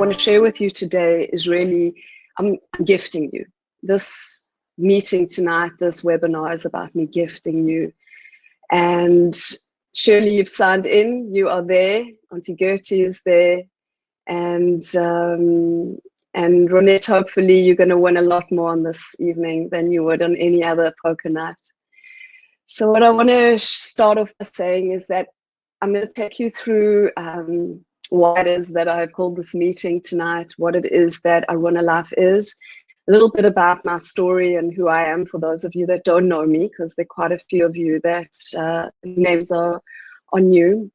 want to share with you today is really, I'm gifting you. This meeting tonight, this webinar is about me gifting you. And surely you've signed in, you are there, Auntie Gertie is there, and Ronette, hopefully you're going to win a lot more on this evening than you would on any other poker night. So what I want to start off by saying is that I'm going to take you through why it is that I've called this meeting tonight, what it is that Aruna Life is, a little bit about my story and who I am for those of you that don't know me, because there are quite a few of you that names are new.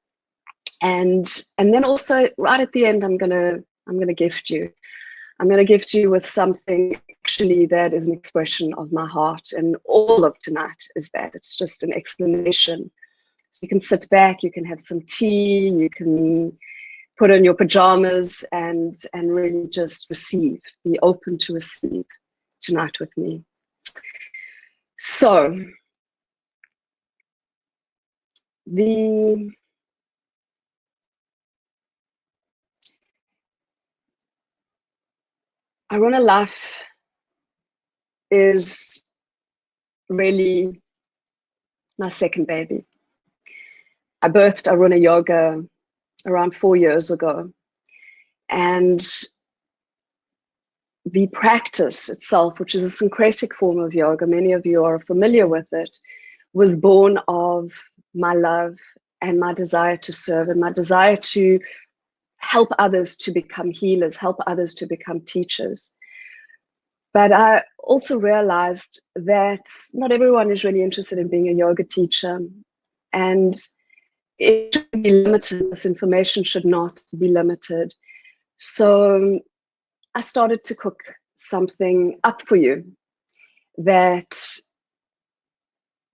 And then also right at the end, I'm gonna gift you. I'm gonna gift you with something actually that is an expression of my heart, and all of tonight is that. It's just an explanation. So you can sit back, you can have some tea, you can put on your pajamas and really just receive, be open to receive tonight with me. So the Aruna Life is really my second baby. I birthed Aruna Yoga around 4 years ago, and the practice itself, which is a syncretic form of yoga, many of you are familiar with it, was born of my love and my desire to serve and my desire to help others to become healers, help others to become teachers. But I also realized that not everyone is really interested in being a yoga teacher, and it should be limited. This information should not be limited. So I started to cook something up for you that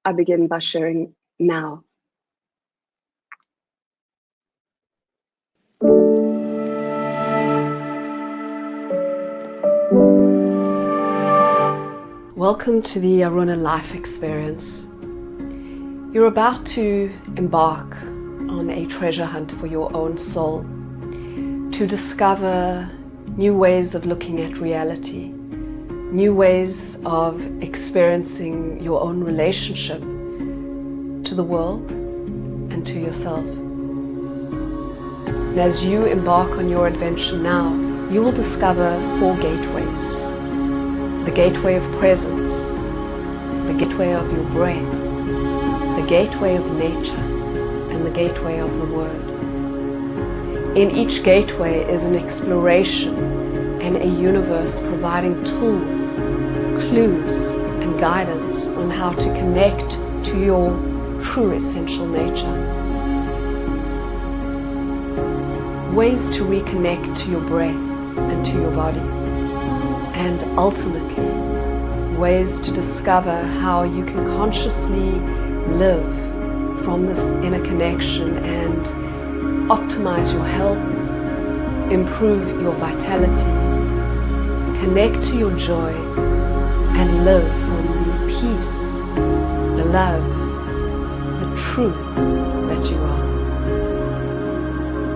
I begin by sharing now. Welcome to the Aruna Life Experience. You're about to embark on a treasure hunt for your own soul, to discover new ways of looking at reality, new ways of experiencing your own relationship to the world and to yourself. And as you embark on your adventure now, you will discover 4 gateways. The gateway of presence, the gateway of your breath, the gateway of nature, and the gateway of the word. In each gateway is an exploration and a universe providing tools, clues, and guidance on how to connect to your true essential nature. Ways to reconnect to your breath and to your body. And ultimately, ways to discover how you can consciously live from this inner connection and optimize your health, improve your vitality, connect to your joy, and live from the peace, the love, the truth that you are.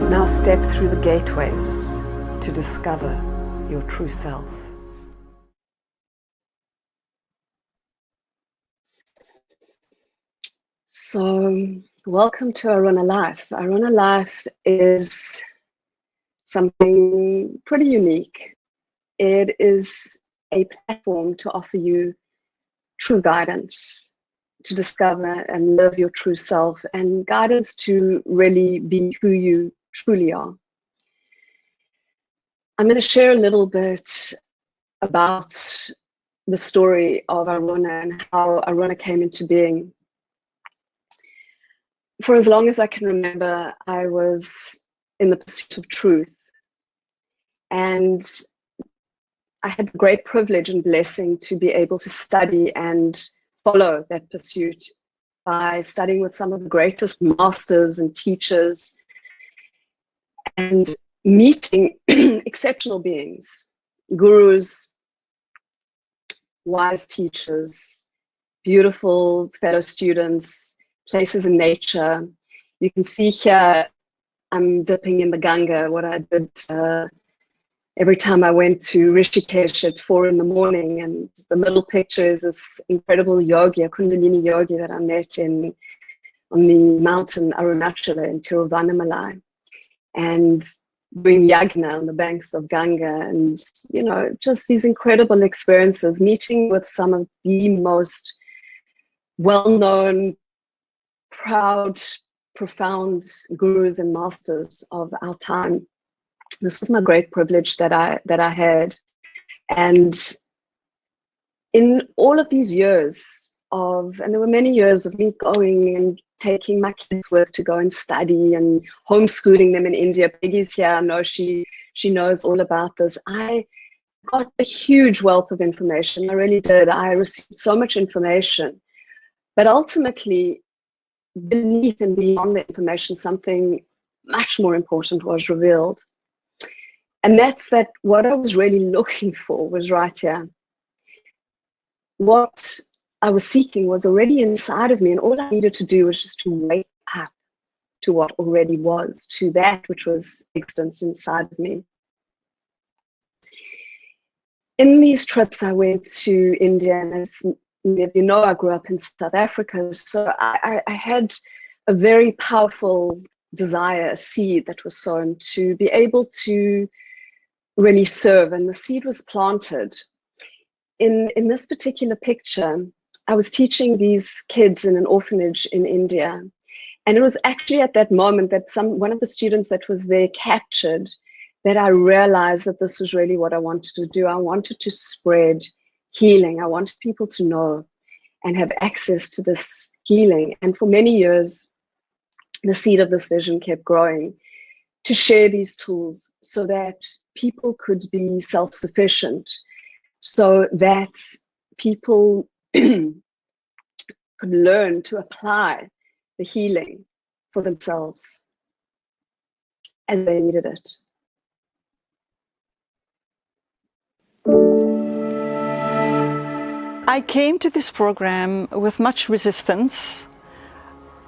Now step through the gateways to discover your true self. So, welcome to Aruna Life. Aruna Life is something pretty unique. It is a platform to offer you true guidance, to discover and live your true self, and guidance to really be who you truly are. I'm going to share a little bit about the story of Aruna and how Aruna came into being. For as long as I can remember, I was in the pursuit of truth. And I had the great privilege and blessing to be able to study and follow that pursuit by studying with some of the greatest masters and teachers and meeting exceptional beings, gurus, wise teachers, beautiful fellow students, places in nature. You can see here, I'm dipping in the Ganga, what I did every time I went to Rishikesh at 4 in the morning, and the middle picture is this incredible yogi, a Kundalini yogi that I met on the mountain Arunachala in Tiruvannamalai, and doing yagna on the banks of Ganga, and just these incredible experiences, meeting with some of the most well-known, proud, profound gurus and masters of our time. This was my great privilege that I had. And in all of these years and there were many years of me going and taking my kids with to go and study and homeschooling them in India. Peggy's here, I know she knows all about this. I got a huge wealth of information. I really did. I received so much information. But ultimately, beneath and beyond the information, something much more important was revealed. And that's that what I was really looking for was right here. What I was seeking was already inside of me, and all I needed to do was just to wake up to what already was, to that which was existence inside of me. In these trips, I went to India, and as you know, I grew up in South Africa, so I had a very powerful desire, a seed that was sown to be able to really serve, and the seed was planted. In this particular picture, I was teaching these kids in an orphanage in India, and it was actually at that moment that one of the students that was there captured that I realized that this was really what I wanted to do. I wanted to spread healing. I wanted people to know and have access to this healing. And for many years, the seed of this vision kept growing to share these tools so that people could be self-sufficient, so that people could learn to apply the healing for themselves as they needed it. I came to this program with much resistance,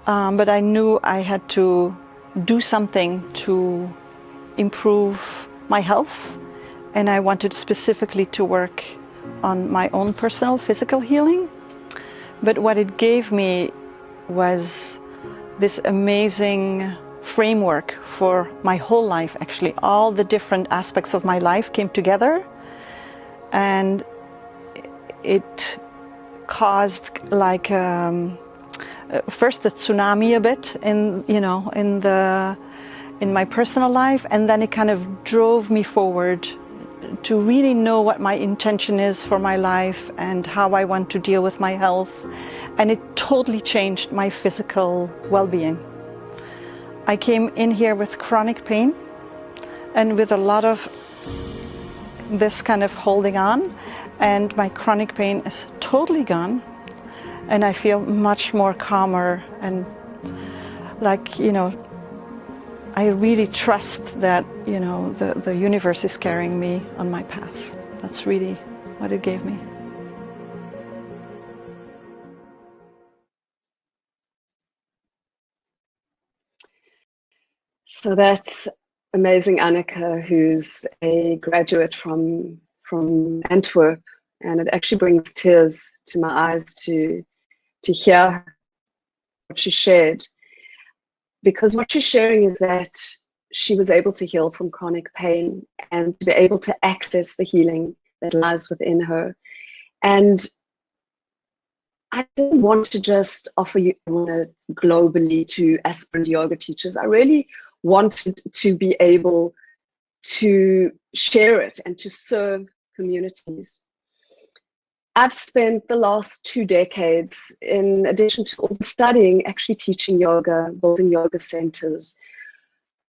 but I knew I had to do something to improve my health, and I wanted specifically to work on my own personal physical healing. But what it gave me was this amazing framework for my whole life. Actually, all the different aspects of my life came together, and it caused like first the tsunami a bit in my personal life, and then it kind of drove me forward to really know what my intention is for my life and how I want to deal with my health. And it totally changed my physical well-being. I came in here with chronic pain and with a lot of this kind of holding on, and my chronic pain is totally gone, and I feel much more calmer, and I really trust that the universe is carrying me on my path. That's really what it gave me. So that's amazing Annika, who's a graduate from Antwerp, and it actually brings tears to my eyes to hear what she shared, because what she's sharing is that she was able to heal from chronic pain and to be able to access the healing that lies within her. And I didn't want to just offer you globally to aspirant yoga teachers. I really wanted to be able to share it and to serve communities. I've spent the last 2 decades, in addition to all the studying, actually teaching yoga, building yoga centers,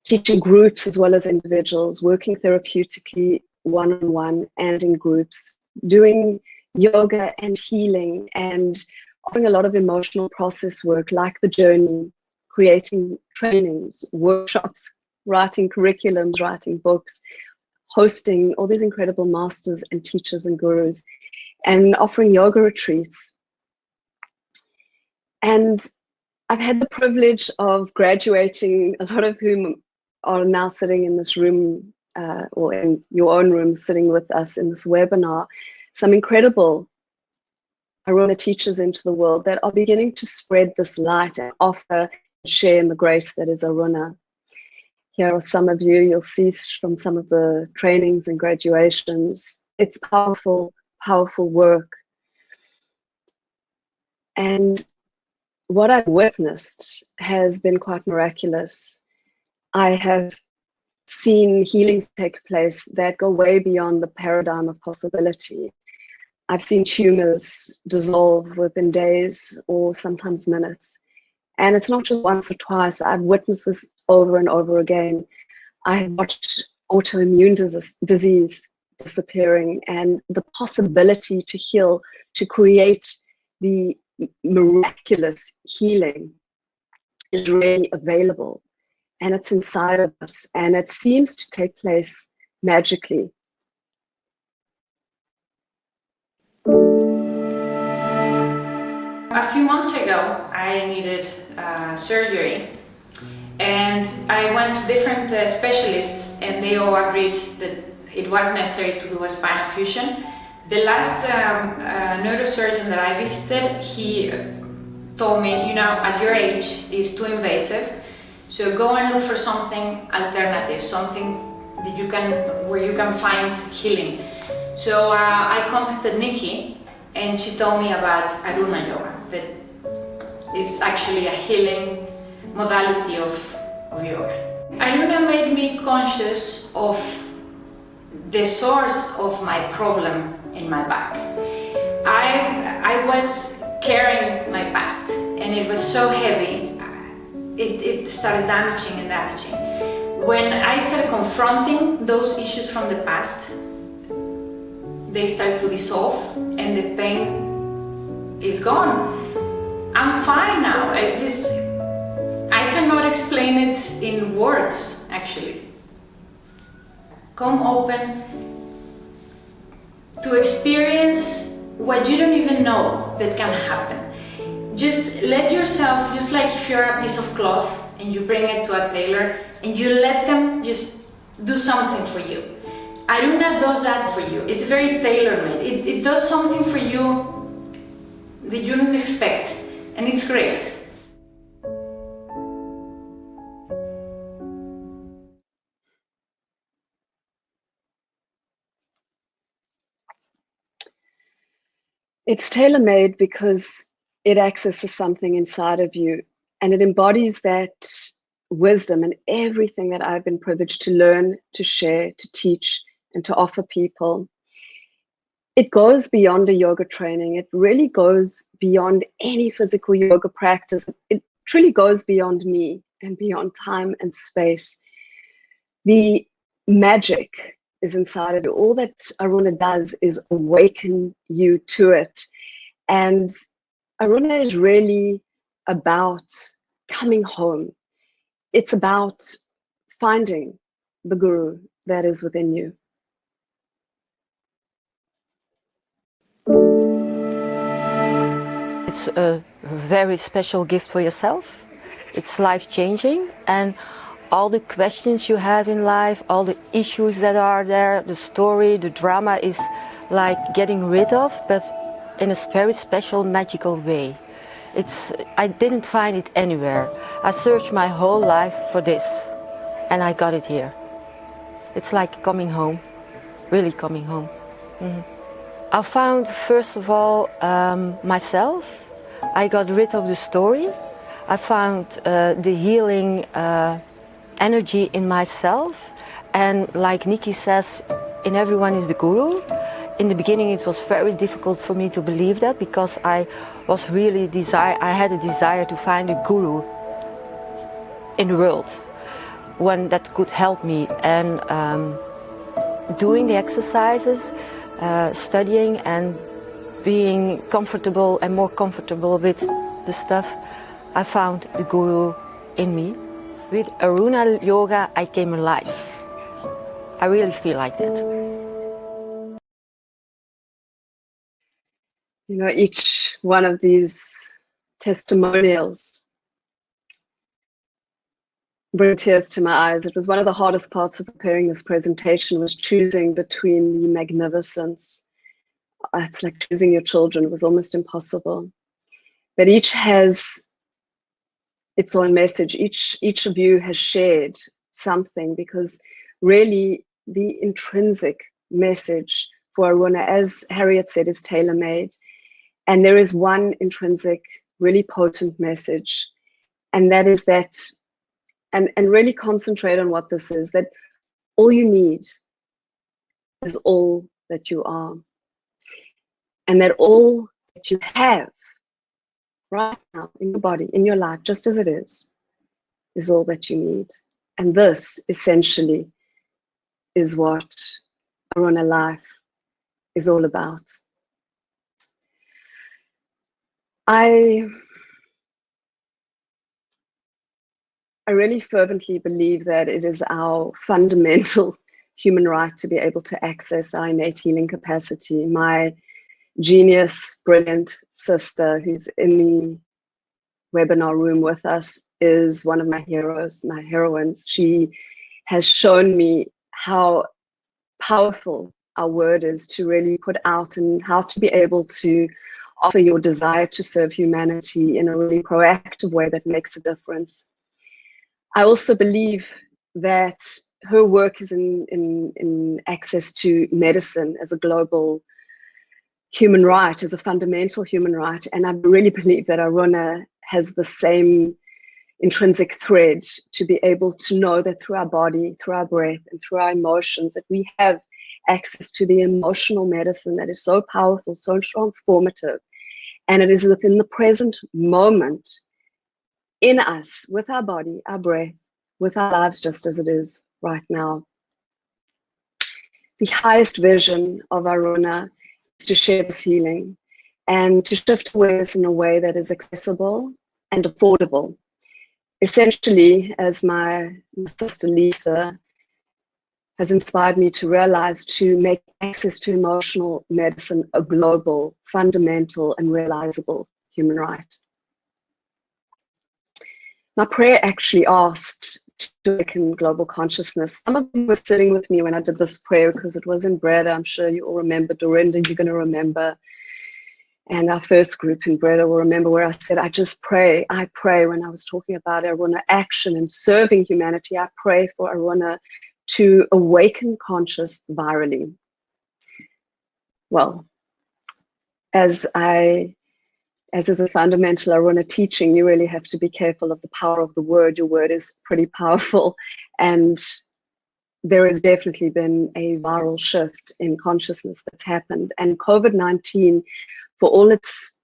teaching groups as well as individuals, working therapeutically one-on-one and in groups, doing yoga and healing, and offering a lot of emotional process work like the journey, creating trainings, workshops, writing curriculums, writing books, hosting all these incredible masters and teachers and gurus, and offering yoga retreats. And I've had the privilege of graduating, a lot of whom are now sitting in this room or in your own room sitting with us in this webinar, some incredible Aruna teachers into the world that are beginning to spread this light and offer and share in the grace that is Aruna. Here are some of you, you'll see from some of the trainings and graduations. It's powerful, powerful work. And what I've witnessed has been quite miraculous. I have seen healings take place that go way beyond the paradigm of possibility. I've seen tumors dissolve within days or sometimes minutes. And it's not just once or twice. I've witnessed this over and over again. I have watched autoimmune disease disappearing, and the possibility to heal, to create the miraculous healing is really available. And it's inside of us, and it seems to take place magically. A few months ago, I needed surgery, and I went to different specialists, and they all agreed that it was necessary to do a spinal fusion. The last neurosurgeon that I visited, he told me, you know, at your age, it's too invasive, so go and look for something alternative, something that you can, where you can find healing. So I contacted Nicki, and she told me about Aruna yoga, that is actually a healing modality of yoga. Aruna made me conscious of the source of my problem in my back. I was carrying my past, and it was so heavy, it started damaging and damaging. When I started confronting those issues from the past, they started to dissolve, and the pain is gone. I'm fine now. I cannot explain it in words, actually. Come open to experience what you don't even know that can happen. Just let yourself, just like if you're a piece of cloth and you bring it to a tailor and you let them just do something for you. Aruna does that for you. It's very tailor-made. It does something for you that you didn't expect, and it's great. It's tailor-made because it accesses something inside of you, and it embodies that wisdom and everything that I've been privileged to learn, to share, to teach, and to offer people. It goes beyond a yoga training. It really goes beyond any physical yoga practice. It truly goes beyond me and beyond time and space. The magic is inside of you. All that Aruna does is awaken you to it. And Aruna is really about coming home. It's about finding the guru that is within you. It's a very special gift for yourself. It's life-changing, and all the questions you have in life, all the issues that are there, the story, the drama is like getting rid of, but in a very special, magical way. I didn't find it anywhere. I searched my whole life for this, and I got it here. It's like coming home, really coming home. Mm-hmm. I found, first of all, myself. I got rid of the story. I found the healing energy in myself. And like Nicki says, in everyone is the guru. In the beginning it was very difficult for me to believe that, because I had a desire to find a guru in the world, one that could help me. And doing the exercises, studying and being comfortable and more comfortable with the stuff, I found the guru in me. With Aruna Yoga, I came alive. I really feel like that. You know, each one of these testimonials bring tears to my eyes. It was one of the hardest parts of preparing this presentation, was choosing between the magnificence. It's like choosing your children. It was almost impossible. But each has its own message. Each of you has shared something, because really the intrinsic message for Aruna, as Harriet said, is tailor-made. And there is one intrinsic, really potent message, and that is that, and really concentrate on what this is, that all you need is all that you are. And that all that you have right now in your body, in your life, just as it is all that you need. And this essentially is what Aruna life is all about. I really fervently believe that it is our fundamental human right to be able to access our innate healing capacity. My genius, brilliant sister who's in the webinar room with us is one of my heroes, my heroines. She has shown me how powerful our word is to really put out, and how to be able to offer your desire to serve humanity in a really proactive way that makes a difference. I also believe that her work is in access to medicine as a global human right, as a fundamental human right. And I really believe that Aruna has the same intrinsic thread to be able to know that through our body, through our breath, and through our emotions, that we have access to the emotional medicine that is so powerful, so transformative. And it is within the present moment, in us, with our body, our breath, with our lives, just as it is right now. The highest vision of Aruna is to share this healing and to shift awareness in a way that is accessible and affordable. Essentially, as my sister Lisa has inspired me to realize, to make access to emotional medicine a global, fundamental, and realizable human right. My prayer actually asked to awaken global consciousness. Some of you were sitting with me when I did this prayer, because it was in Breda. I'm sure you all remember. Dorinda, you're going to remember. And our first group in Breda will remember where I said, I pray when I was talking about Aruna action and serving humanity. I pray for Aruna to awaken conscious virally. Well, as is a fundamental Aruna teaching, you really have to be careful of the power of the word. Your word is pretty powerful, and there has definitely been a viral shift in consciousness that's happened. And COVID-19, for all its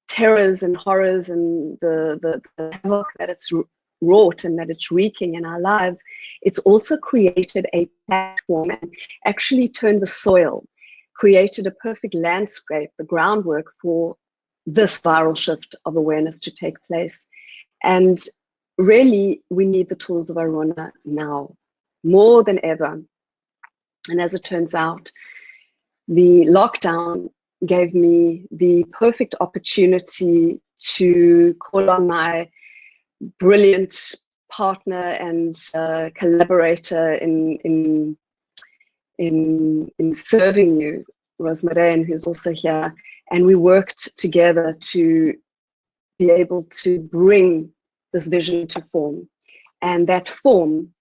terrors and horrors and the havoc that it's wrought and that it's wreaking in our lives, it's also created a platform and actually turned the soil, created a perfect landscape, the groundwork for this viral shift of awareness to take place. And really, we need the tools of Aruna now, more than ever. And as it turns out, the lockdown gave me the perfect opportunity to call on my brilliant partner and collaborator in serving you, Rosemary, who's also here. And we worked together to be able to bring this vision to form. And that form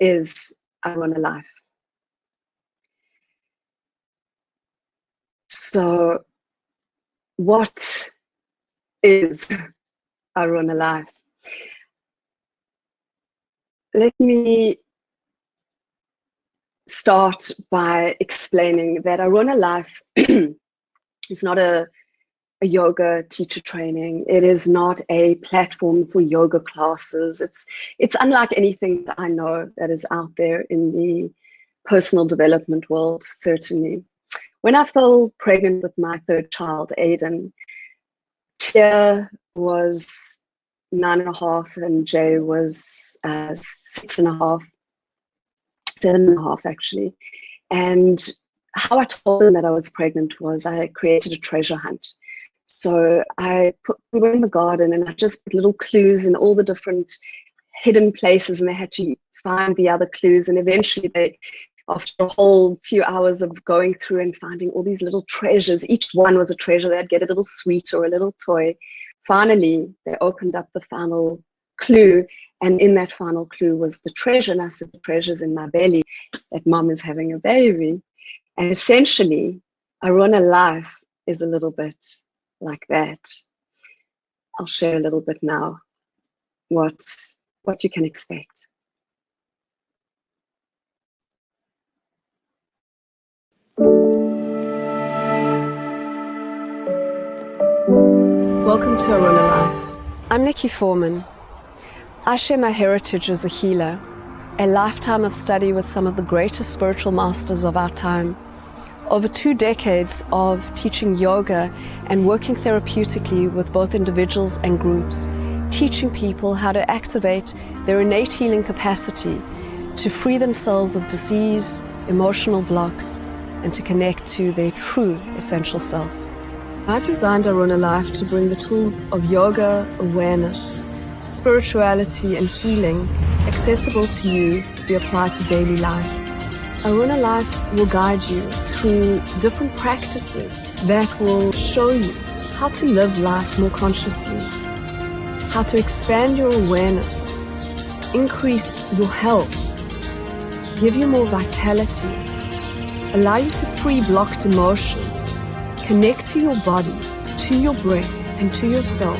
is Aruna Life. So what is Aruna Life? Let me start by explaining that Aruna Life is not a yoga teacher training. It is not a platform for yoga classes. It's unlike anything that I know that is out there in the personal development world, certainly. When I fell pregnant with my third child, Aiden, Tia was 9.5 and Jay was 6.5, 7.5 actually. And how I told them that I was pregnant was I created a treasure hunt. So we were in the garden and I just put little clues in all the different hidden places, and they had to find the other clues. And eventually they, after a whole few hours of going through and finding all these little treasures, each one was a treasure, they'd get a little sweet or a little toy. Finally, they opened up the final clue, and in that final clue was the treasure. And I said, the treasure's in my belly, that mom is having a baby. And essentially, Aruna life is a little bit like that. I'll share a little bit now what you can expect. Welcome to Aruna Life. I'm Nicki Forman. I share my heritage as a healer, a lifetime of study with some of the greatest spiritual masters of our time, over 2 decades of teaching yoga and working therapeutically with both individuals and groups, teaching people how to activate their innate healing capacity to free themselves of disease, emotional blocks, and to connect to their true essential self. I've designed Aruna Life to bring the tools of yoga, awareness, spirituality, and healing accessible to you to be applied to daily life. Aruna Life will guide you through different practices that will show you how to live life more consciously, how to expand your awareness, increase your health, give you more vitality, allow you to free blocked emotions, connect to your body, to your breath, and to yourself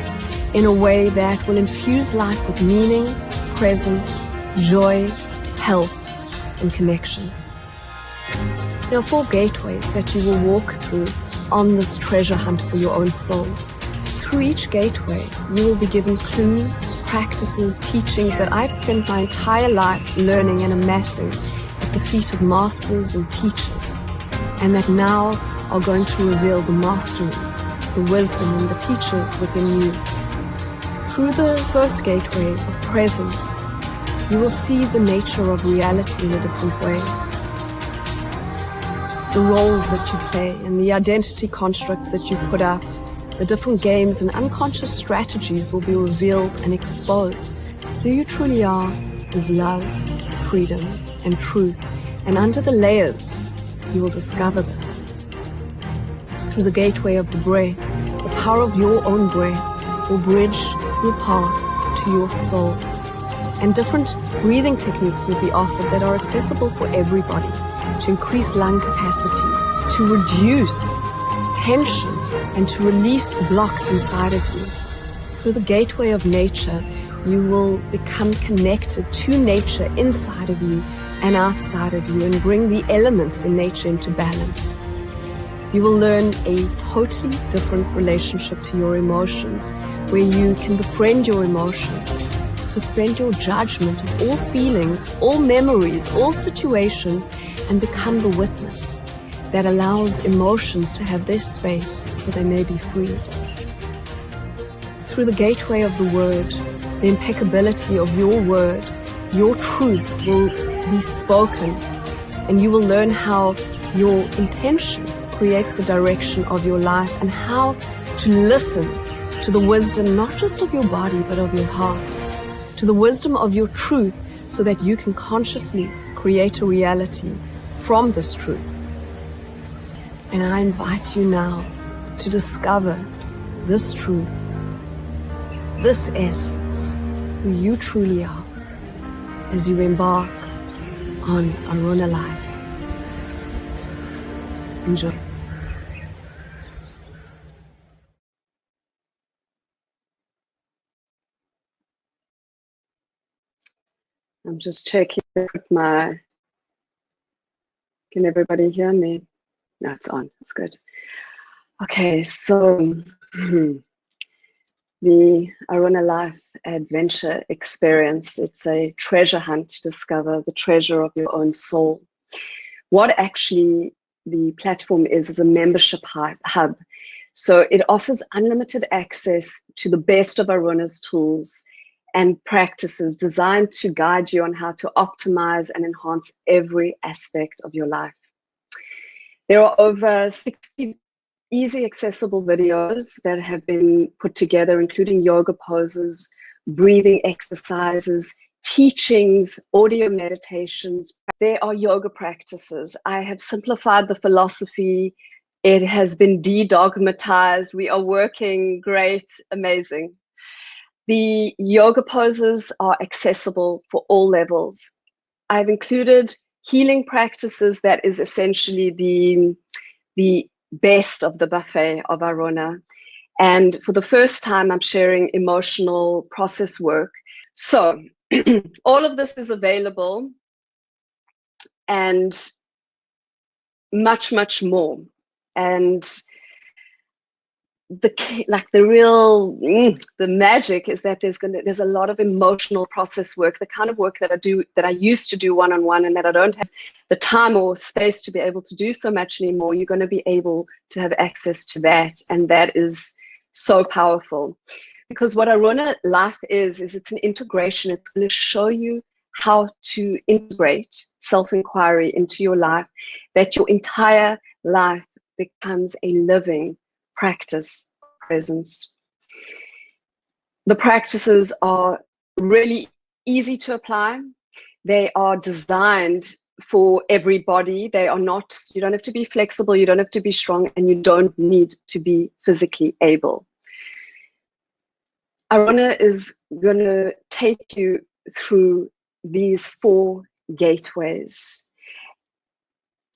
in a way that will infuse life with meaning, presence, joy, health, and connection. There are 4 gateways that you will walk through on this treasure hunt for your own soul. Through each gateway, you will be given clues, practices, teachings that I've spent my entire life learning and amassing at the feet of masters and teachers, and that now are going to reveal the mastery, the wisdom, and the teacher within you. Through the first gateway of presence, you will see the nature of reality in a different way. The roles that you play and the identity constructs that you put up, the different games and unconscious strategies will be revealed and exposed. Who you truly are is love, freedom, and truth. And under the layers, you will discover this. Through the gateway of the breath, the power of your own breath will bridge your path to your soul. And different breathing techniques will be offered that are accessible for everybody to increase lung capacity, to reduce tension, and to release blocks inside of you. Through the gateway of nature, you will become connected to nature inside of you and outside of you and bring the elements in nature into balance. You will learn a totally different relationship to your emotions, where you can befriend your emotions, suspend your judgment of all feelings, all memories, all situations, and become the witness that allows emotions to have their space so they may be freed. Through the gateway of the word, the impeccability of your word, your truth will be spoken, and you will learn how your intention creates the direction of your life and how to listen to the wisdom not just of your body but of your heart, to the wisdom of your truth, so that you can consciously create a reality from this truth. And I invite you now to discover this truth, this essence, who you truly are, as you embark on Aruna Life. Enjoy. I'm just checking my, can everybody hear me? No, it's on, it's good. Okay, so the Aruna Life Adventure Experience, it's a treasure hunt to discover the treasure of your own soul. What actually the platform is a membership hub. So it offers unlimited access to the best of Aruna's tools and practices designed to guide you on how to optimize and enhance every aspect of your life. There are over 60 easy accessible videos that have been put together, including yoga poses, breathing exercises, teachings, audio meditations. There are yoga practices. I have simplified the philosophy. It has been de-dogmatized. We are working great, amazing. The yoga poses are accessible for all levels. I've included healing practices that is essentially the best of the buffet of Aruna. And for the first time, I'm sharing emotional process work. So all of this is available and much, much more. And the magic is that there's a lot of emotional process work, the kind of work that I used to do one-on-one, and that I don't have the time or space to be able to do so much anymore. You're going to be able to have access to that, and that is so powerful. Because what Aruna Life is it's an integration. It's going to show you how to integrate self-inquiry into your life, that your entire life becomes a living practice presence. The practices are really easy to apply. They are designed for everybody. They are not, you don't have to be flexible, you don't have to be strong, and you don't need to be physically able. Aruna is going to take you through these 4 gateways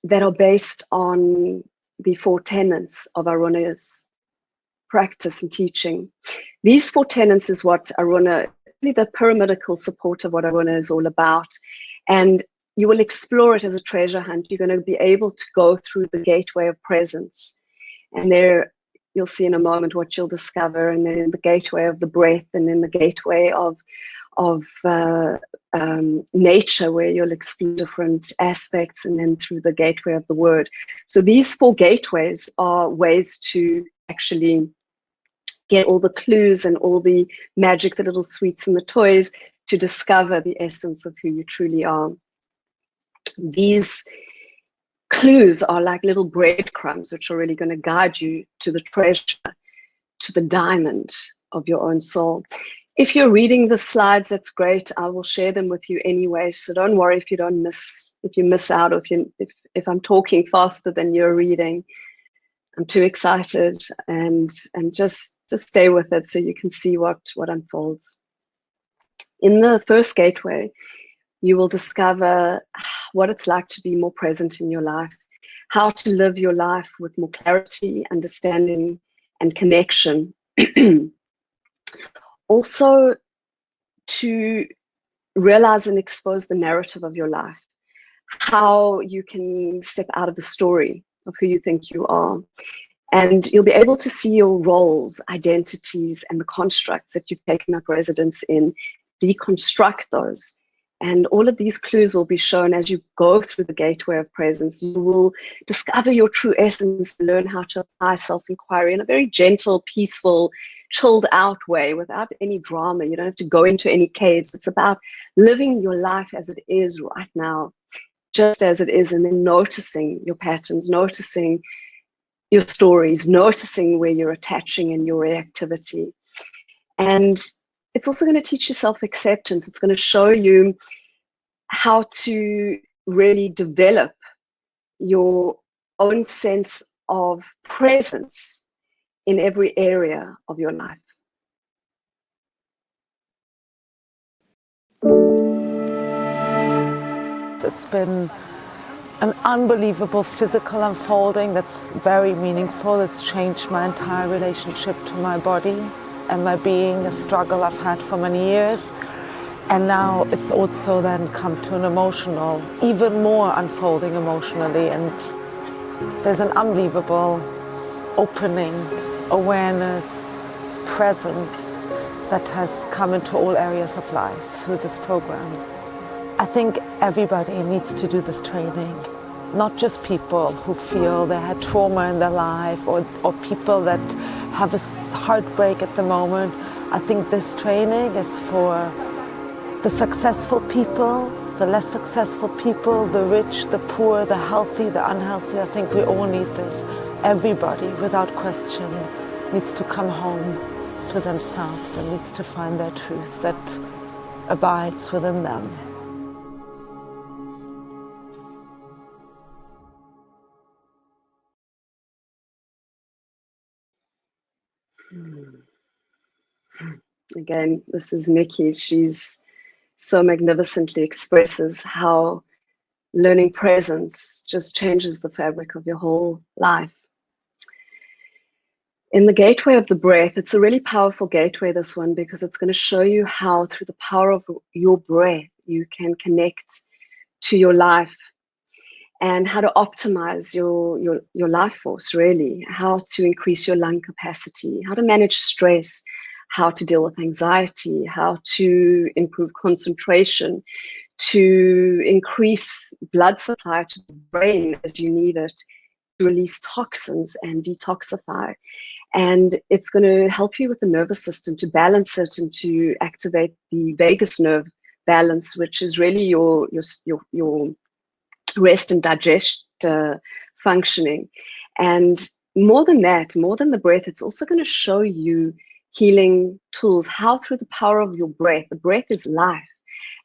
that are based on the 4 tenets of Aruna's practice and teaching. These 4 tenets is what Aruna, the pyramidal support of what Aruna is all about. And you will explore it as a treasure hunt. You're going to be able to go through the gateway of presence. And there you'll see in a moment what you'll discover. And then in the gateway of the breath, and in the gateway of nature, where you'll explore different aspects, and then through the gateway of the word. So these 4 gateways are ways to actually get all the clues and all the magic, the little sweets and the toys, to discover the essence of who you truly are. These clues are like little breadcrumbs, which are really going to guide you to the treasure, to the diamond of your own soul. If you're reading the slides, that's great. I will share them with you anyway. So don't worry if you miss out, or if I'm talking faster than you're reading. I'm too excited, and just stay with it so you can see what unfolds. In the first gateway, you will discover what it's like to be more present in your life, how to live your life with more clarity, understanding, and connection. Also, to realize and expose the narrative of your life, how you can step out of the story of who you think you are. And you'll be able to see your roles, identities, and the constructs that you've taken up residence in, deconstruct those. And all of these clues will be shown as you go through the gateway of presence. You will discover your true essence, learn how to apply self-inquiry in a very gentle, peaceful, chilled out way, without any drama. You don't have to go into any caves. It's about living your life as it is right now, just as it is, and then noticing your patterns, noticing your stories, noticing where you're attaching in your reactivity. And it's also going to teach you self-acceptance. It's going to show you how to really develop your own sense of presence in every area of your life. It's been an unbelievable physical unfolding that's very meaningful. It's changed my entire relationship to my body and my being, a struggle I've had for many years. And now it's also then come to an emotional, even more unfolding emotionally. And there's an unbelievable opening, awareness, presence that has come into all areas of life through this program. I think everybody needs to do this training, not just people who feel they had trauma in their life, or people that have a heartbreak at the moment. I think this training is for the successful people, the less successful people, the rich, the poor, the healthy, the unhealthy. I think we all need this. Everybody, without question, needs to come home to themselves and needs to find their truth, that abides within them. Again, this is Nicki. She's so magnificently expresses how learning presence just changes the fabric of your whole life. In the gateway of the breath, it's a really powerful gateway, this one, because it's going to show you how through the power of your breath, you can connect to your life and how to optimize your life force, really, how to increase your lung capacity, how to manage stress, how to deal with anxiety, how to improve concentration, to increase blood supply to the brain as you need it, to release toxins and detoxify. And it's going to help you with the nervous system to balance it and to activate the vagus nerve balance, which is really your rest and digest functioning. And more than that, more than the breath, it's also going to show you healing tools, how through the power of your breath, the breath is life,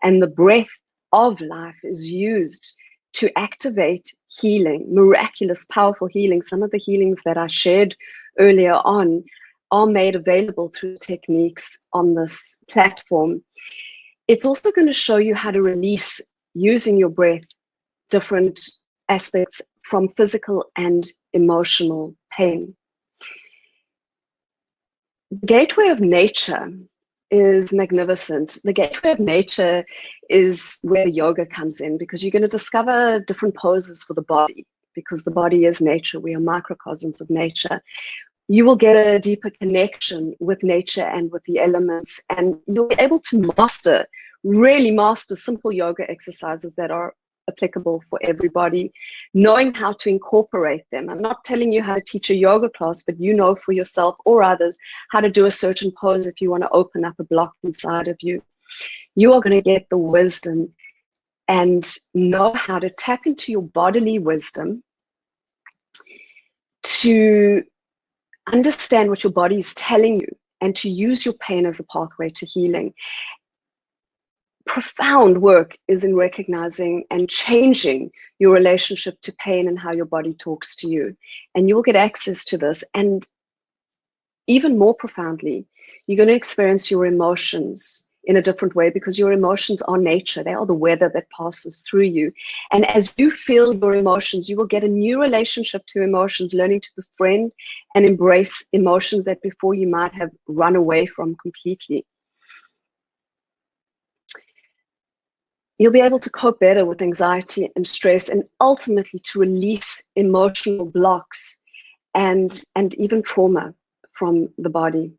and the breath of life is used to activate healing, miraculous, powerful healing. Some of the healings that I shared earlier on are made available through techniques on this platform. It's also going to show you how to release, using your breath, different aspects from physical and emotional pain. The gateway of nature is magnificent. The gateway of nature is where yoga comes in, because you're going to discover different poses for the body, because the body is nature. We are microcosms of nature. You will get a deeper connection with nature and with the elements, and you'll be able to master, really master simple yoga exercises that are applicable for everybody, knowing how to incorporate them. I'm not telling you how to teach a yoga class, but you know for yourself or others how to do a certain pose if you want to open up a block inside of you. You are going to get the wisdom and know how to tap into your bodily wisdom to understand what your body is telling you and to use your pain as a pathway to healing. Profound work is in recognizing and changing your relationship to pain and how your body talks to you. And you'll get access to this. And even more profoundly, you're going to experience your emotions in a different way, because your emotions are nature. They are the weather that passes through you. And as you feel your emotions, you will get a new relationship to emotions, learning to befriend and embrace emotions that before you might have run away from completely. You'll be able to cope better with anxiety and stress, and ultimately to release emotional blocks and even trauma from the body.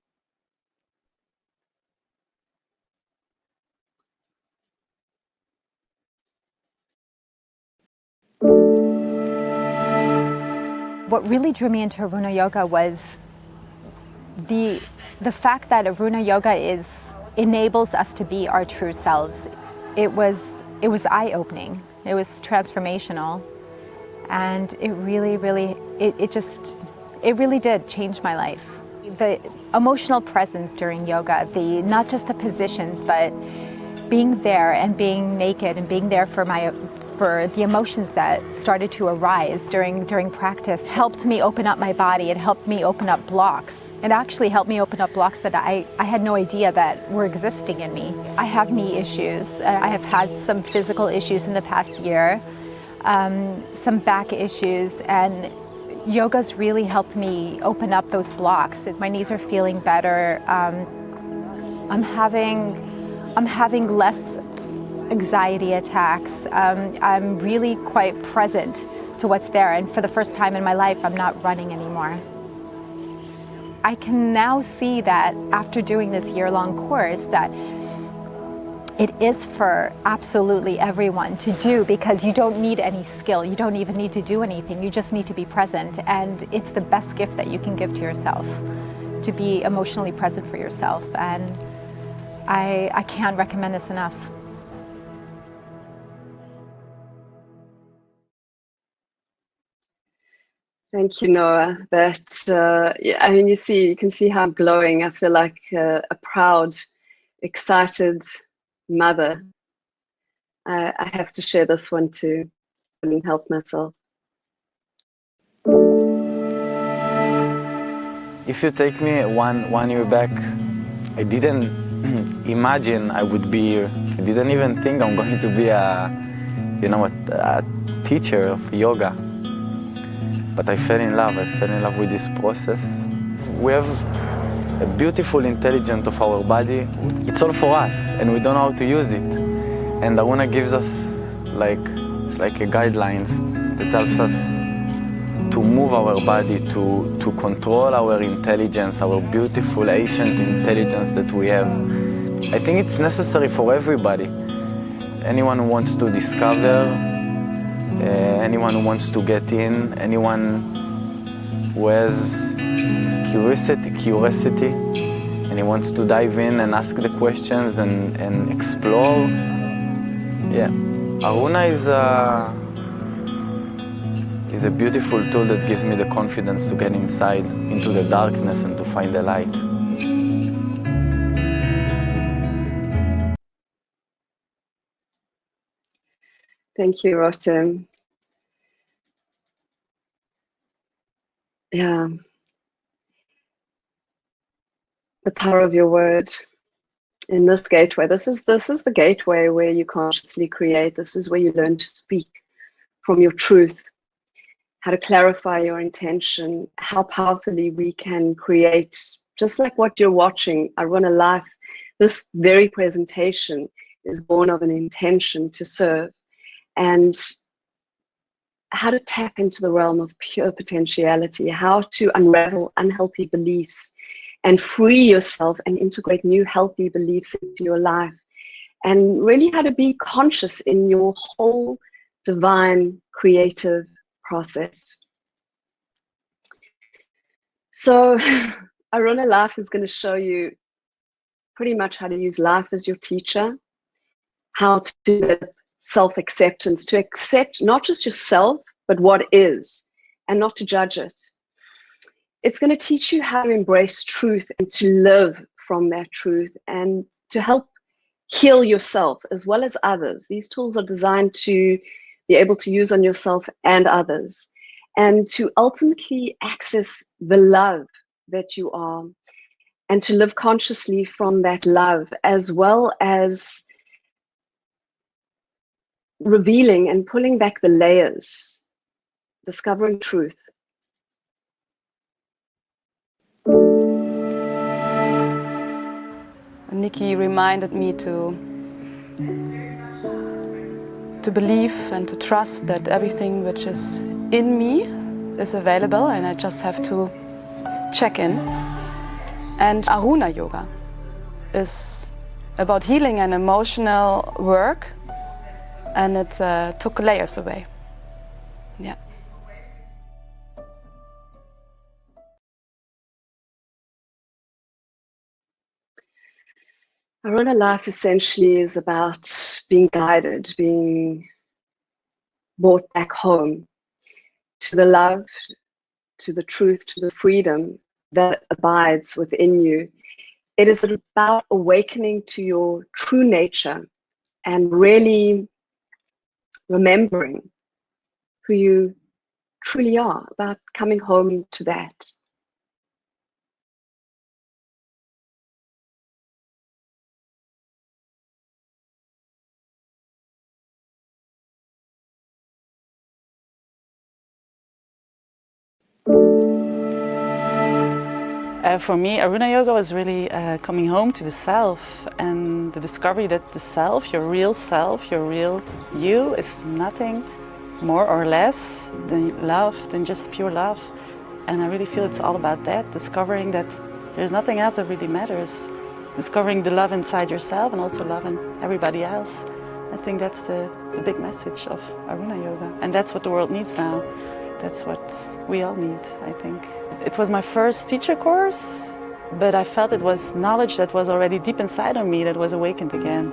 What really drew me into Aruna Yoga was the fact that Aruna Yoga enables us to be our true selves. It was eye-opening. It was transformational, and it really did change my life. The emotional presence during yoga, not just the positions, but being there and being naked and being there for the emotions that started to arise during practice helped me open up my body. It helped me open up blocks. It actually helped me open up blocks that I had no idea that were existing in me. I have knee issues. I have had some physical issues in the past year, some back issues, and yoga's really helped me open up those blocks. My knees are feeling better. I'm having less anxiety attacks. I'm really quite present to what's there, and for the first time in my life, I'm not running anymore. I can now see that after doing this year-long course that it is for absolutely everyone to do, because you don't need any skill. You don't even need to do anything. You just need to be present, and it's the best gift that you can give to yourself, to be emotionally present for yourself. And I can't recommend this enough. Thank you, Noah. I mean, you can see how I'm glowing. I feel like a proud, excited mother, I have to share this one too. I couldn't help myself. If you take me one year back, I didn't imagine I would be here. I didn't even think I'm going to be a teacher of yoga. But I fell in love. I fell in love with this process. We have a beautiful intelligence of our body. It's all for us, and we don't know how to use it. And Aruna gives us it's like a guidelines that helps us to move our body, to control our intelligence, our beautiful ancient intelligence that we have. I think it's necessary for everybody. Anyone who wants to discover, anyone who wants to get in, anyone who has curiosity, and he wants to dive in and ask the questions and explore. Yeah, Aruna is a beautiful tool that gives me the confidence to get inside, into the darkness, and to find the light. Thank you, Rotem. Yeah. The power of your word in this gateway. This is the gateway where you consciously create. This is where you learn to speak from your truth, how to clarify your intention, how powerfully we can create, just like what you're watching, Aruna Life. This very presentation is born of an intention to serve, and how to tap into the realm of pure potentiality, how to unravel unhealthy beliefs and free yourself and integrate new healthy beliefs into your life, and really how to be conscious in your whole divine creative process. So Aruna Life is going to show you pretty much how to use life as your teacher, how to do the self-acceptance, to accept not just yourself, but what is, and not to judge it. It's going to teach you how to embrace truth and to live from that truth, and to help heal yourself as well as others. These tools are designed to be able to use on yourself and others, and to ultimately access the love that you are, and to live consciously from that love, as well as revealing and pulling back the layers, discovering truth. Nicki reminded me to believe and to trust that everything which is in me is available, and I just have to check in. And Aruna Yoga is about healing and emotional work, and it took layers away. Yeah. Aruna Life essentially is about being guided, being brought back home to the love, to the truth, to the freedom that abides within you. It is about awakening to your true nature and really remembering who you truly are, about coming home to that. For me, Aruna Yoga was really coming home to the self, and the discovery that the self, your real you, is nothing more or less than love, than just pure love. And I really feel it's all about that, discovering that there's nothing else that really matters. Discovering the love inside yourself and also loving everybody else. I think that's the big message of Aruna Yoga. And that's what the world needs now. That's what we all need, I think. It was my first teacher course, but I felt it was knowledge that was already deep inside of me that was awakened again.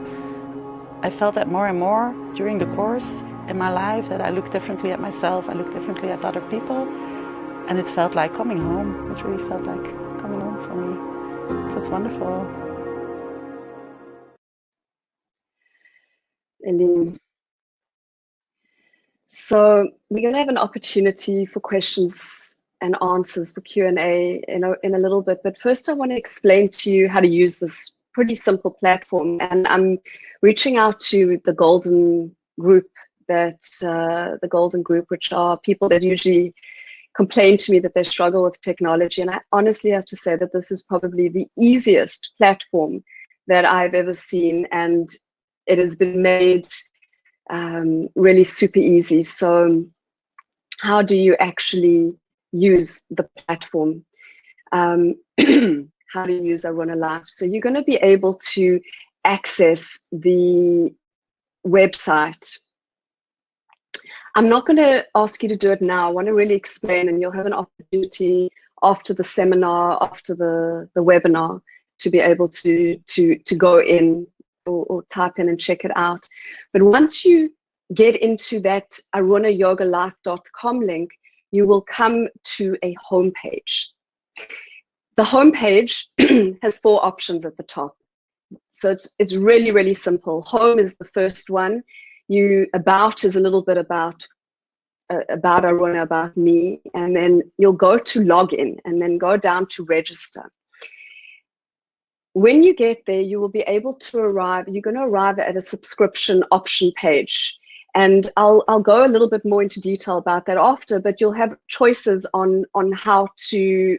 I felt that more and more during the course in my life, that I looked differently at myself, I looked differently at other people, and it felt like coming home. It really felt like coming home for me. It was wonderful. Eileen. So we're going to have an opportunity for questions and answers for Q&A in a little bit. But first, I want to explain to you how to use this pretty simple platform. And I'm reaching out to the Golden Group, which are people that usually complain to me that they struggle with technology. And I honestly have to say that this is probably the easiest platform that I've ever seen. And it has been made really super easy. So how do you actually use the platform? How do you use Aruna Life? So you're going to be able to access the website. I'm not going to ask you to do it now. I want to really explain, and you'll have an opportunity after the seminar, after the webinar, to be able to go in or type in and check it out. But once you get into that arunayogalife.com link, you will come to a homepage. The homepage has 4 options at the top. So it's really, really simple. Home is the first one. About is a little bit about Aruna, about me, and then you'll go to login and then go down to register. When you get there, you will be able to you're going to arrive at a subscription option page. And I'll go a little bit more into detail about that after, but you'll have choices on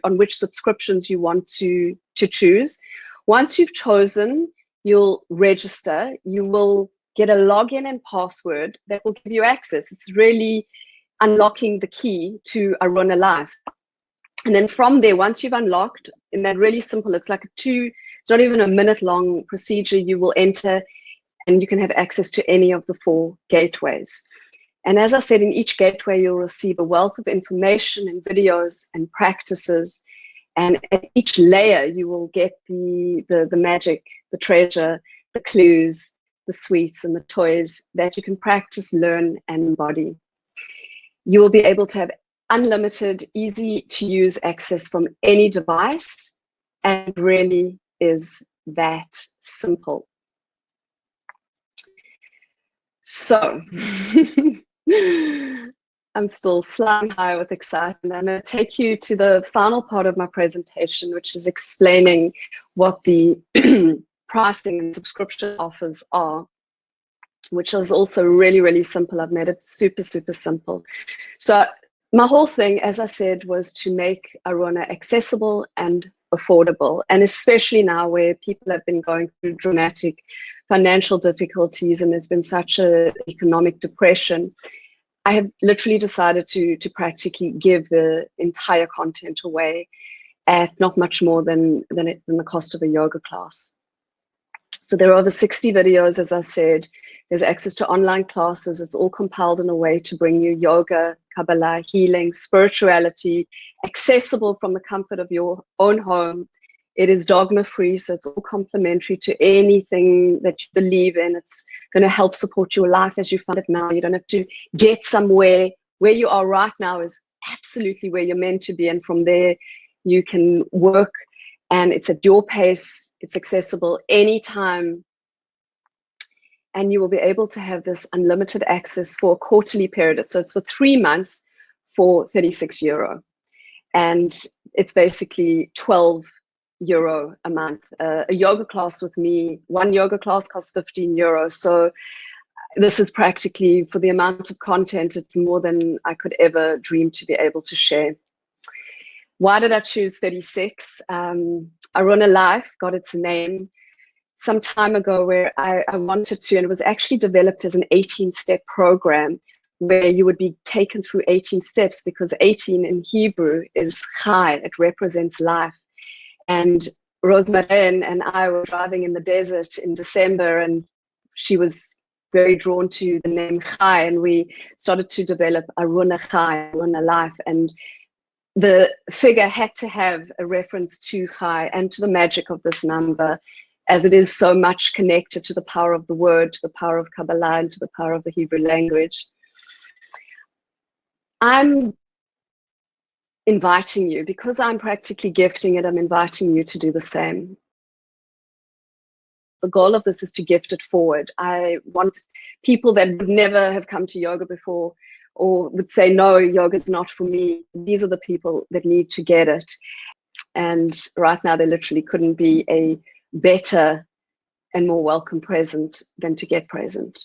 which subscriptions you want to choose. Once you've chosen, you'll register. You will get a login and password that will give you access. It's really unlocking the key to Aruna Life. And then from there, once you've unlocked, in that really simple, it's like it's not even a minute long procedure, you will enter and you can have access to any of the 4 gateways. And as I said, in each gateway, you'll receive a wealth of information and videos and practices. And at each layer, you will get the magic, the treasure, the clues, the sweets and the toys that you can practice, learn, and embody. You will be able to have unlimited, easy to use access from any device, and really is that simple. So I'm still flying high with excitement. I'm going to take you to the final part of my presentation, which is explaining what the pricing and subscription offers are, which is also really, really simple. I've made it super, super simple. So my whole thing, as I said, was to make Aruna accessible and affordable, and especially now where people have been going through dramatic financial difficulties and there's been such an economic depression, I have literally decided to practically give the entire content away at not much more than the cost of a yoga class. So there are over 60 videos, as I said. There's access to online classes. It's all compiled in a way to bring you yoga, Kabbalah, healing, spirituality, accessible from the comfort of your own home. It is dogma-free, so it's all complementary to anything that you believe in. It's going to help support your life as you find it now. You don't have to get somewhere. Where you are right now is absolutely where you're meant to be, and from there you can work, and it's at your pace. It's accessible anytime. And you will be able to have this unlimited access for a quarterly period. So it's for 3 months for €36. And it's basically €12 a month. A yoga class with me, 1 yoga class costs €15. So this is practically, for the amount of content, it's more than I could ever dream to be able to share. Why did I choose 36? Aruna Life got its name some time ago where I wanted to, and it was actually developed as an 18-step program where you would be taken through 18 steps, because 18 in Hebrew is chai, it represents life. And Rosemary and I were driving in the desert in December, and she was very drawn to the name chai, and we started to develop Aruna Chai, Aruna Life, and the figure had to have a reference to chai and to the magic of this number, as it is so much connected to the power of the word, to the power of Kabbalah, and to the power of the Hebrew language. I'm inviting you, because I'm practically gifting it, I'm inviting you to do the same. the goal of this is to gift it forward. I want people that would never have come to yoga before or would say, no, yoga is not for me. These are the people that need to get it. And right now, there literally couldn't be a better and more welcome present than to get present.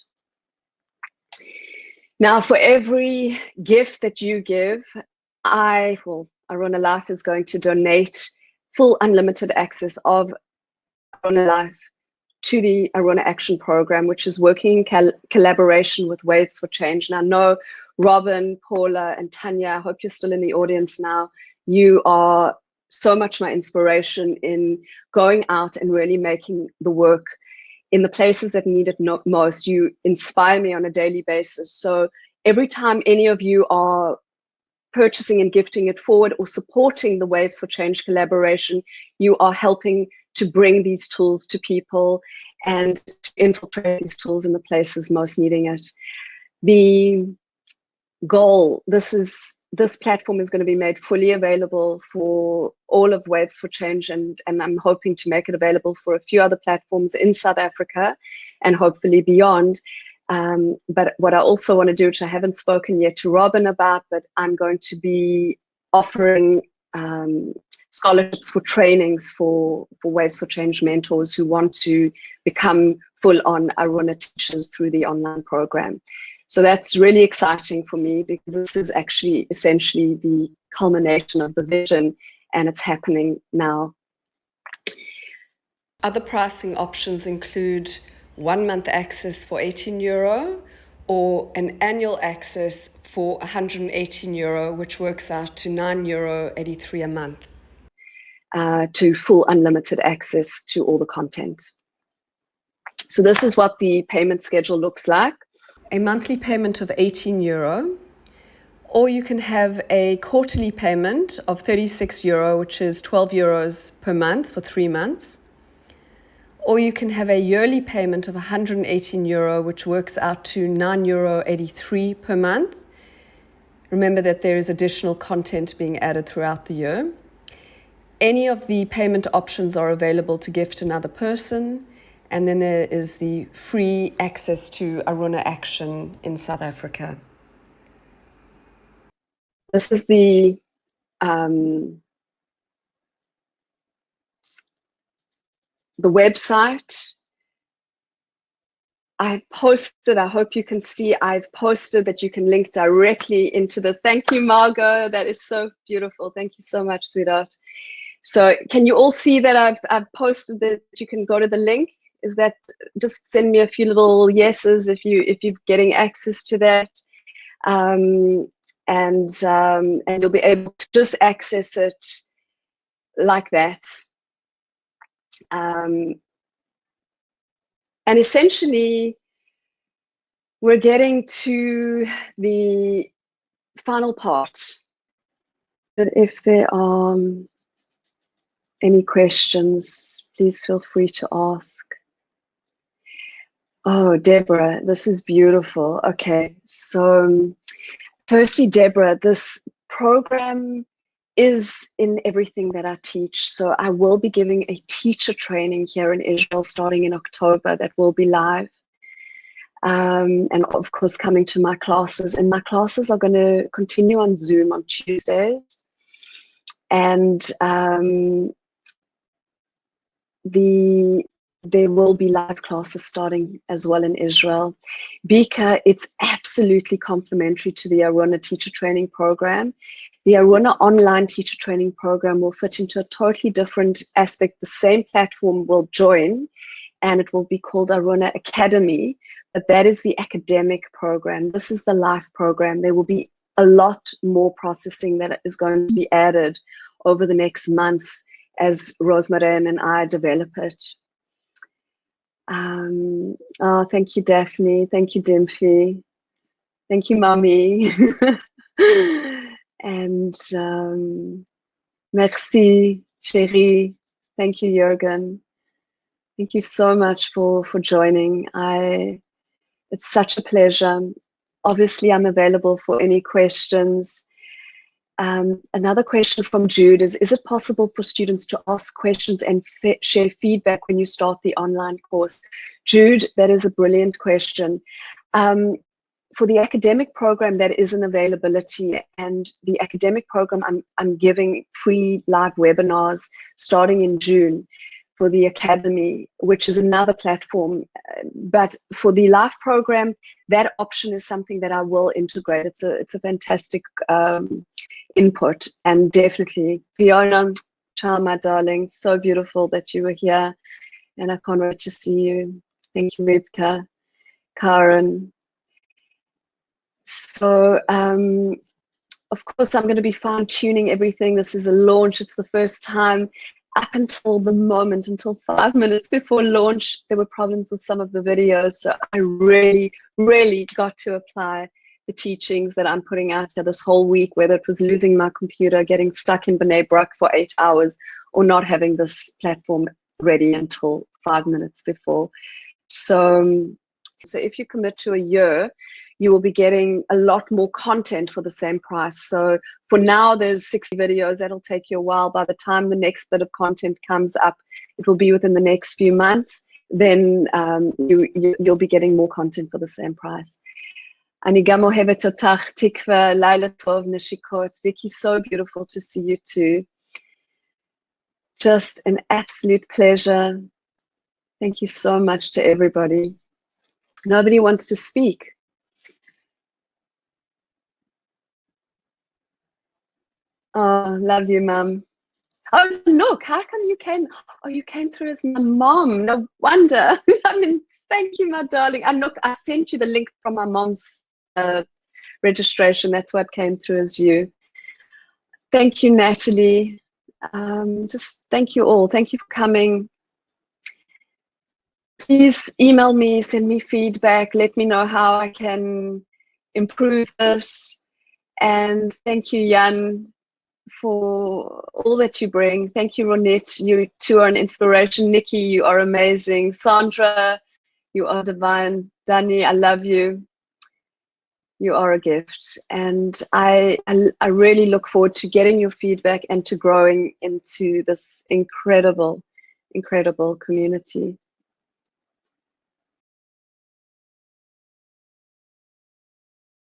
Now, for every gift that you give, Aruna Life is going to donate full unlimited access of Aruna Life to the Aruna Action Program, which is working in collaboration with Waves for Change. And I know Robin, Paula, and Tanya, I hope you're still in the audience now. You are so much my inspiration in going out and really making the work in the places that need it most. You inspire me on a daily basis. So every time any of you are purchasing and gifting it forward or supporting the Waves for Change collaboration, you are helping to bring these tools to people and to infiltrate these tools in the places most needing it. The goal, this platform is going to be made fully available for all of Waves for Change, and I'm hoping to make it available for a few other platforms in South Africa and hopefully beyond. But what I also want to do, which I haven't spoken yet to Robin about, but I'm going to be offering scholarships for trainings for Waves for Change mentors who want to become full-on Aruna teachers through the online program. So that's really exciting for me, because this is actually essentially the culmination of the vision, and it's happening now. Other pricing options include 1 month access for €18 or an annual access for €118, which works out to €9.83 a month. To full unlimited access to all the content. So this is what the payment schedule looks like. A monthly payment of €18, or you can have a quarterly payment of €36, which is €12 per month for 3 months. Or you can have a yearly payment of €118, which works out to €9.83 per month. Remember that there is additional content being added throughout the year. Any of the payment options are available to gift another person. And then there is the free access to Aruna Action in South Africa. This is the website. I posted, I hope you can see, I've posted that you can link directly into this. Thank you, Margot. That is so beautiful. Thank you so much, sweetheart. So can you all see that I've posted that you can go to the link? Is that, just send me a few little yeses if you're getting access to that, and you'll be able to just access it like that. And essentially, we're getting to the final part. But if there are any questions, please feel free to ask. Oh, Deborah, this is beautiful. Okay, so firstly, Deborah, this program is in everything that I teach. So I will be giving a teacher training here in Israel starting in October that will be live. And of course, coming to my classes. And my classes are going to continue on Zoom on Tuesdays. And there will be live classes starting as well in Israel. Bika, it's absolutely complementary to the Aruna teacher training program. The Aruna online teacher training program will fit into a totally different aspect. The same platform will join, and it will be called Aruna Academy, but that is the academic program. This is the life program. There will be a lot more processing that is going to be added over the next months as Rosemary and I develop it. Oh, thank you, Daphne. Thank you, Dimphy. Thank you, Mommy. And merci, chérie. Thank you, Jürgen. Thank you so much for joining. It's such a pleasure. Obviously, I'm available for any questions. Another question from Jude is it possible for students to ask questions and share feedback when you start the online course? Jude, that is a brilliant question. For the academic program, that is an availability, and the academic program, I'm giving free live webinars starting in June for the academy, which is another platform. But for the live program, that option is something that I will integrate. It's a fantastic input, and definitely, Fiona, child, my darling, so beautiful that you were here, and I can't wait to see you. Thank you, Rivka, Karen. So, of course, I'm going to be fine-tuning everything. This is a launch. It's the first time. Up until the moment, until 5 minutes before launch, there were problems with some of the videos. So I really, really got to apply the teachings that I'm putting out there this whole week, whether it was losing my computer, getting stuck in B'nai Brak for 8 hours, or not having this platform ready until 5 minutes before. So if you commit to a year, you will be getting a lot more content for the same price. So for now, there's 60 videos. That'll take you a while. By the time the next bit of content comes up, it will be within the next few months. Then you'll be getting more content for the same price. Anigamo hevetotach tikva laila tov neshikot. Vicky, so beautiful to see you too. Just an absolute pleasure. Thank you so much to everybody. Nobody wants to speak. Oh, love you, Mum. Oh, look, how come you came? Oh, you came through as my mom. No wonder. I mean, thank you, my darling. And look, I sent you the link from my mom's registration. That's what came through as you. Thank you, Natalie. Just thank you all. Thank you for coming. Please email me, send me feedback. Let me know how I can improve this. And thank you, Jan, for all that you bring. Thank you, Ronette. You too are an inspiration. Nicki, you are amazing. Sandra, you are divine. Dani, I love you. You are a gift. And I really look forward to getting your feedback and to growing into this incredible, incredible community.